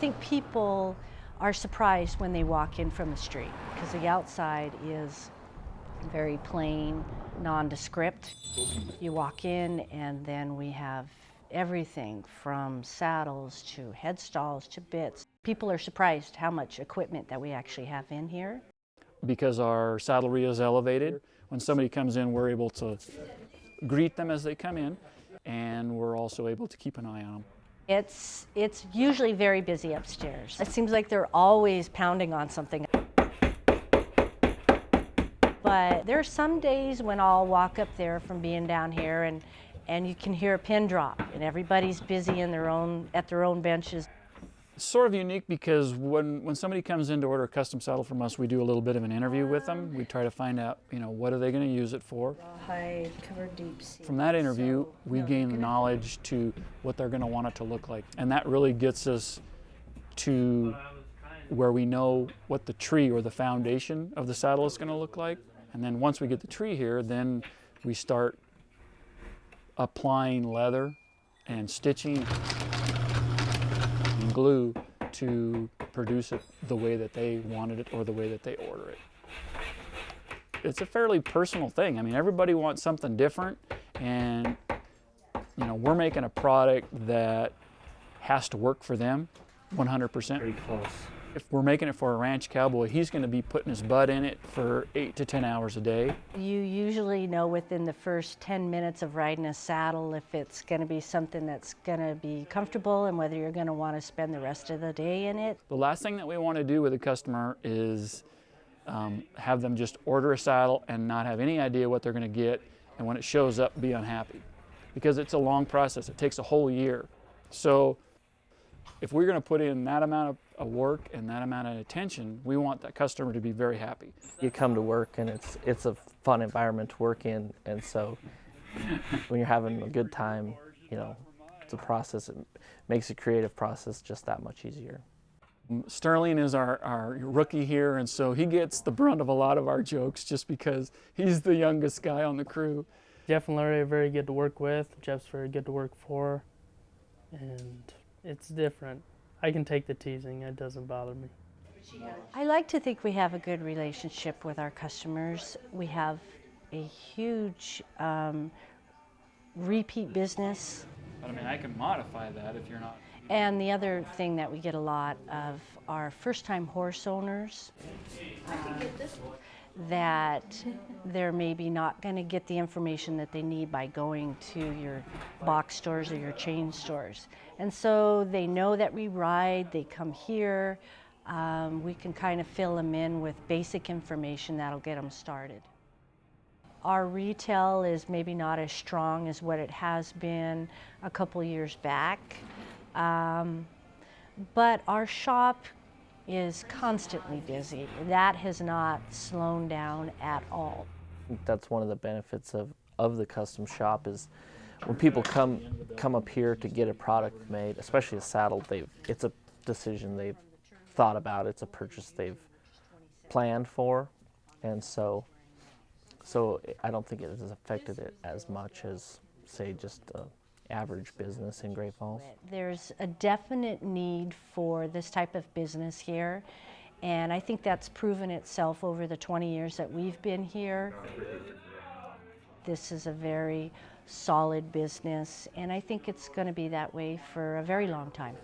think people are surprised when they walk in from the street because the outside is very plain, nondescript. You walk in and then we have everything from saddles to headstalls to bits. People are surprised how much equipment that we actually have in here. Because our saddlery is elevated, when somebody comes in, we're able to greet them as they come in, and we're also able to keep an eye on them. It's usually very busy upstairs. It seems like they're always pounding on something. But there are some days when I'll walk up there from being down here and you can hear a pin drop and everybody's busy in at their own benches. It's sort of unique because when somebody comes in to order a custom saddle from us, we do a little bit of an interview with them. We try to find out, what are they going to use it for. Rawhide, covered deep sea. From that interview, we gain the knowledge to what they're going to want it to look like. And that really gets us to where we know what the tree or the foundation of the saddle is going to look like. And then once we get the tree here, then we start applying leather and stitching and glue to produce it the way that they wanted it or the way that they order it. It's a fairly personal thing. I mean, everybody wants something different, and we're making a product that has to work for them 100%. Very close. If we're making it for a ranch cowboy, he's going to be putting his butt in it for 8 to 10 hours a day. You usually know within the first 10 minutes of riding a saddle if it's going to be something that's going to be comfortable and whether you're going to want to spend the rest of the day in it. The last thing that we want to do with a customer is have them just order a saddle and not have any idea what they're going to get, and when it shows up, be unhappy. Because it's a long process. It takes a whole year. So if we're going to put in that amount of work and that amount of attention, we want that customer to be very happy. You come to work and it's a fun environment to work in, and so when you're having a good time, it's a process. It makes the creative process just that much easier. Sterling is our rookie here, and so he gets the brunt of a lot of our jokes just because he's the youngest guy on the crew. Jeff and Larry are very good to work with. Jeff's very good to work for, and it's different. I can take the teasing, it doesn't bother me. I like to think we have a good relationship with our customers. We have a huge repeat business. But I mean, I can modify that if you're not. And the other thing that we get a lot of are first-time horse owners that they're maybe not going to get the information that they need by going to your box stores or your chain stores. And so they know that we ride, they come here, we can kind of fill them in with basic information that'll get them started. Our retail is maybe not as strong as what it has been a couple years back, but our shop is constantly busy. That has not slowed down at all. That's one of the benefits of the custom shop is when people come up here to get a product made, especially a saddle, it's a decision they've thought about, it's a purchase they've planned for, and so I don't think it has affected it as much as, say, just average business in Great Falls. There's a definite need for this type of business here, and I think that's proven itself over the 20 years that we've been here. This is a very solid business, and I think it's going to be that way for a very long time.